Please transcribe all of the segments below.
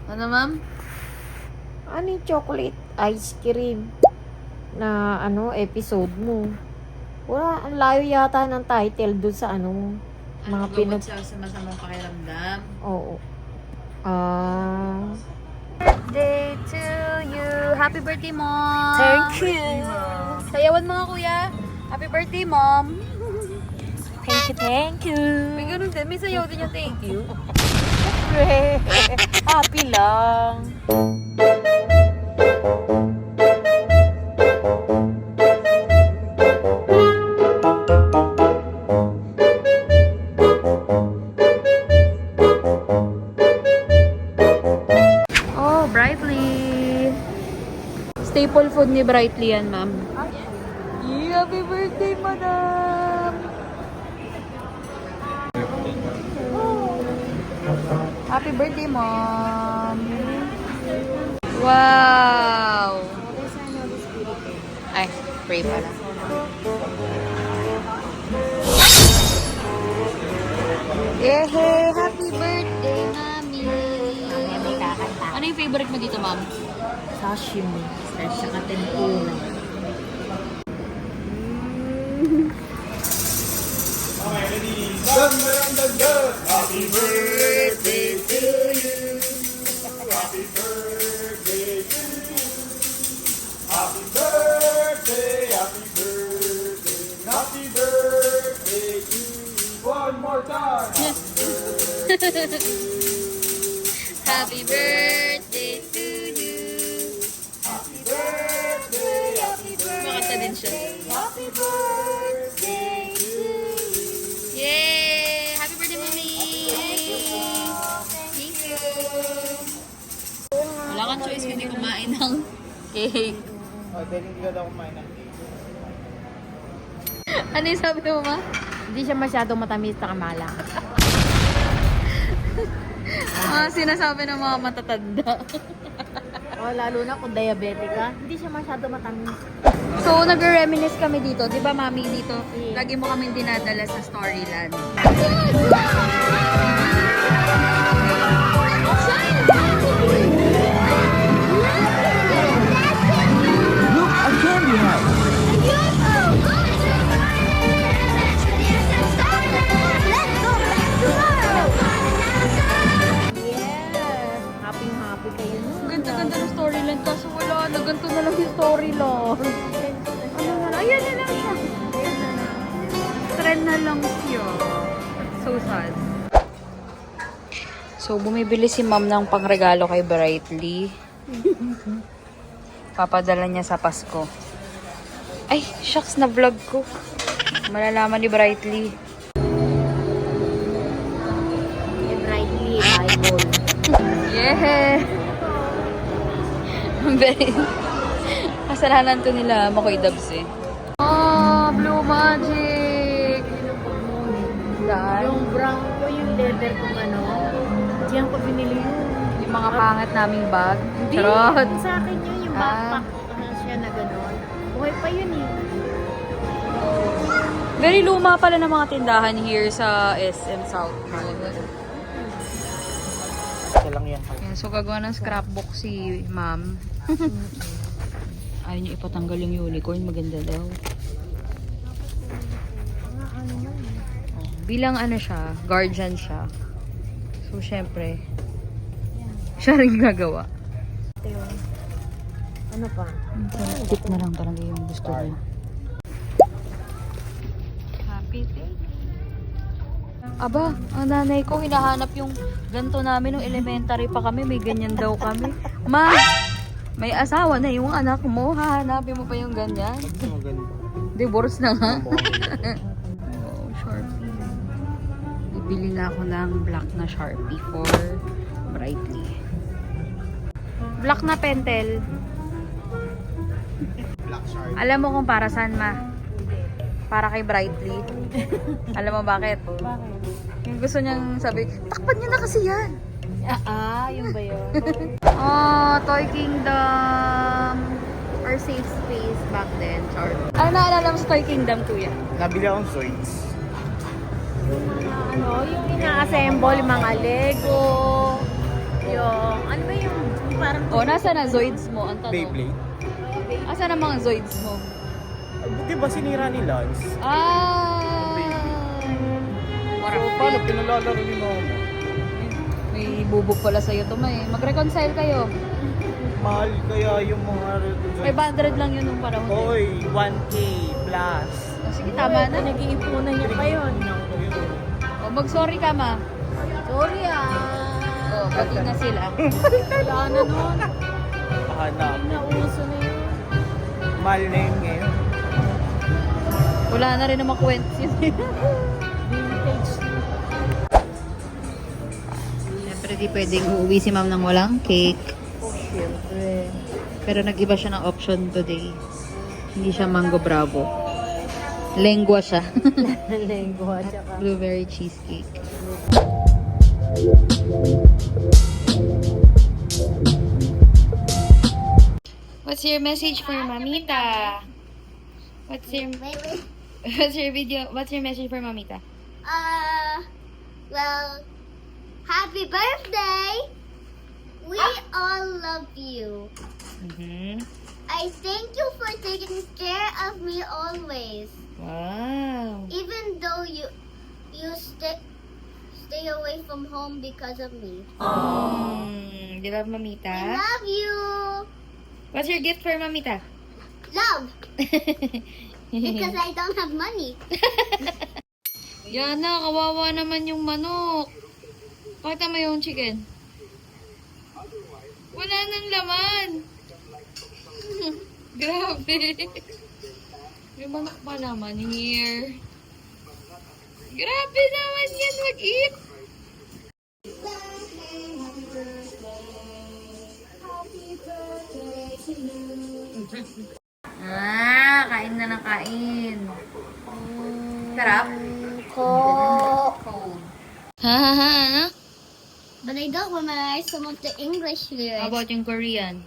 Ano, ma'am? Ano yung chocolate ice cream na episode mo? Wala, ang layo yata ng title dun sa mga Gamot sa masamang pakiramdam. Oo. Birthday to you. Happy birthday, Mom. Thank you. Sayawan mga kuya. Happy birthday, Mom. Thank you. May ganun din. May sayaw din yung thank you. Happy lang. Oh, Brightly. Staple food ni Brightly yan, ma'am. Happy birthday, madam! Happy birthday, mom! Wow! Ay, pray pala. Happy birthday, mami! Ano yung favorite mo dito, ma'am? Sashimi. Saka tempura. Happy birthday to you. Happy birthday to you. Happy birthday, happy birthday, happy birthday to you. One more time. Happy birthday to you! Happy birthday, happy birthday. Makanta din siya. Happy birthday to you. Yay! Happy birthday, Mami! Thank you! Wala kang choice kundi kumain ng cake. Oh, dahil hindi ka daw kumain ng cake. Ano yung sabi mo, ma? Hindi siya masyadong matamis na kamala. Sinasabi ng mga matatanda. Lalo na kung diabetic ka, hindi siya masyadong matamis. So, nag-reminisce kami dito. Di ba, Mami, dito? Lagi mo kami dinadala sa Storyland. Look, a candy house. Yes! Happy kayo. Ang ganda-ganda ng Storyland. Kaso wala na. Ganito na lang yung Storyland. Ano na lang? Ayan na lang siya. Trend na lang siya. So sad. So, bumibili si ma'am ng pangregalo kay Brightly. Papadala niya sa Pasko. Ay, shucks, na vlog ko. Malalaman ni Brightly. Brightly Bible. Yeah! Very... Kasalanan to nila, Makoy Dubs eh. Oh, Blue Magic! Dahil Yung brown ko, yung leather kung diyan ko binili yun. yung mga pangat naming bag. Hindi, Charot! sa akin yun, yung backpack siya na gano'n. Buhay pa yun eh. Very luma pala ng mga tindahan here sa SM South. Ito lang yan. Yan, so gagawa ng scrapbook si ma'am. Ayaw niya ipatanggal yung unicorn, maganda daw. Oh, bilang siya, guardian siya. So syempre, siya rin gagawa. Ano pa? Tip na lang talaga yung gusto niya. Happy day. Aba, ang nanay ko hinahanap yung ganto namin nung elementary pa kami. May ganyan daw kami. Ma, may asawa na yung anak mo. Hahanapin mo pa yung ganyan. Divorce na nga. Oh, Sharpie. Bibili na ako ng black na Sharpie for Brightly. Black na pentel. Black Shark. Alam mo kung para saan, ma? Para kay Brightly. Alam mo bakit? Bakit? Yung gusto niyang sabi, takpan niyo na kasi yan. Yung ba yun? Oh, Toy Kingdom. Or safe space back then, Char. Ano naalala mo sa Toy Kingdom, kuya? Nabili akong sweets. Yung ina-assemble, mga Lego. Yung, ano ba yung parang... O, nasa na Zoids mo? Ang tanong. Beyblade. Asa na mga Zoids mo? Di ba sinira ni Lance? Ah! So, paano pinalalaro ni Mama? May bubog pala sa'yo to, may. Mag-reconcile kayo. Mahal kaya yung mga... 500 lang yun nung panahon. Oy, 1K plus. O, sige, tama na. Nag-iipunan niya pa yun. O, mag-sorry ka, ma. Sorry O, pati na sila. Wala na nun. Pahanap. Nauso na yun. Mahal na yun ngayon. Wala na rin naman kwento yun. Vintage. Siyempre, di pwedeng uuwi si ma'am ng walang cake. Oh, syempre. Pero nag-iba siya ng option today. Hindi siya mango bravo. Lengua siya. Lengua, tsaka. Blueberry cheesecake. What's your message for Mamita? What's your What's your video? What's your message for Mamita? Well, happy birthday! We all love you. Mm-hmm. I thank you for taking care of me always. Wow. Even though you stay away from home because of me. You love I Mamita? love you. What's your gift for Mamita? Love. Because I don't have money. Yana, kawawa naman yung manok. Pakita mo yung chicken. Wala nang laman. Grabe. Yung manok pa naman here. Grabe naman yan, mag-eat. Kain na ng kain. Sarap? Cold. Ha? But I don't memorize some of the English How lyrics. about yung Korean?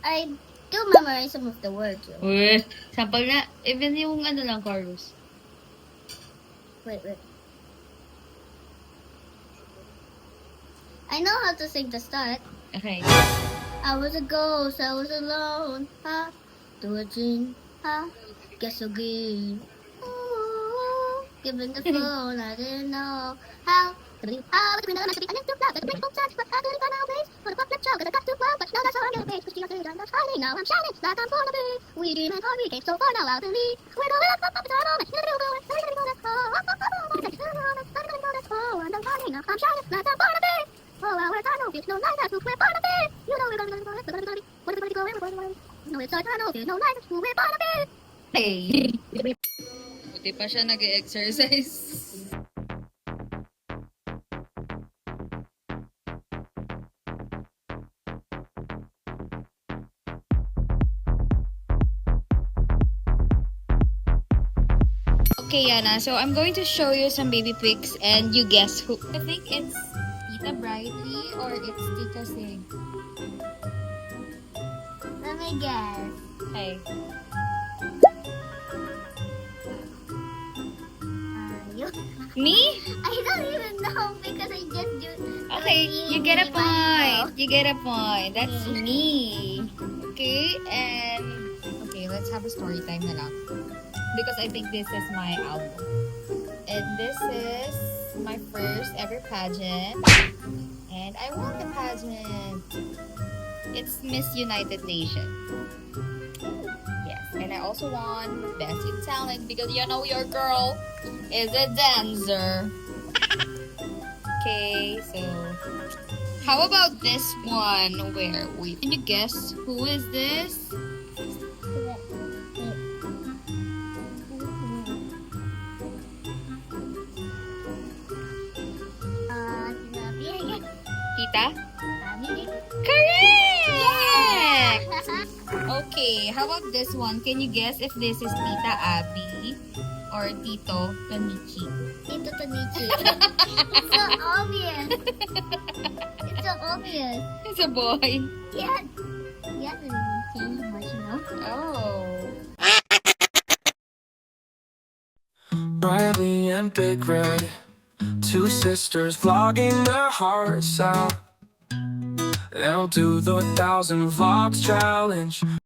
I do memorize some of the words. Uy, sample na. Even yung ano lang, chorus. Wait. I know how to sing the start. Okay. I was a ghost, I was alone. Ha, to a dream. Ha, guess again. Ooh, given the phone, I didn't know how. How between the night to be and to love, the beautiful sense, but I didn't find out ways. For the perfect show, 'cause I got too well, but now that's how I'm gonna be. 'Cause you're good, I'm not hiding, now I'm shining like I'm born to be. We dream and we came so far, now I believe. We're going up, it's our moment. You're gonna go, I'm gonna go, that's all. I'm gonna go, that's all. I'm done hiding, now I'm shining like I'm born to be. Oh, well, I know there's no light, that's who we're born to be. You know we're gonna go, we're gonna go, we're gonna go, we're gonna go. No, it's our tunnel, there's no light, that's who we're born to be. Hey! Buti pa siya nag-exercise. Okay, Yana. So I'm going to show you some baby pics and you guess who. I think it's Tita Brightly or it's Tita Sig. Let me guess. Hey. You? Me? I don't even know because I just do. Okay, you get a point. You get a point. That's me. Okay, and okay, let's have a story time na lang. Because I think this is my album. And this is my first ever pageant. And I won the pageant. It's Miss United Nations. Yes, and I also won Best in Talent because you know your girl is a dancer. Okay, so how about this one? Where wait, can you guess who is this? Tita? Correct! Okay, how about this one? Can you guess if this is Tita Abby or Tito Kanichi? Tito Tonichi. It's so obvious. It's so obvious. It's a boy. Yeah. Yeah, change much, you know? Oh. Riley and Big Red, two sisters vlogging their hearts out. They'll do the 1,000 vlogs challenge.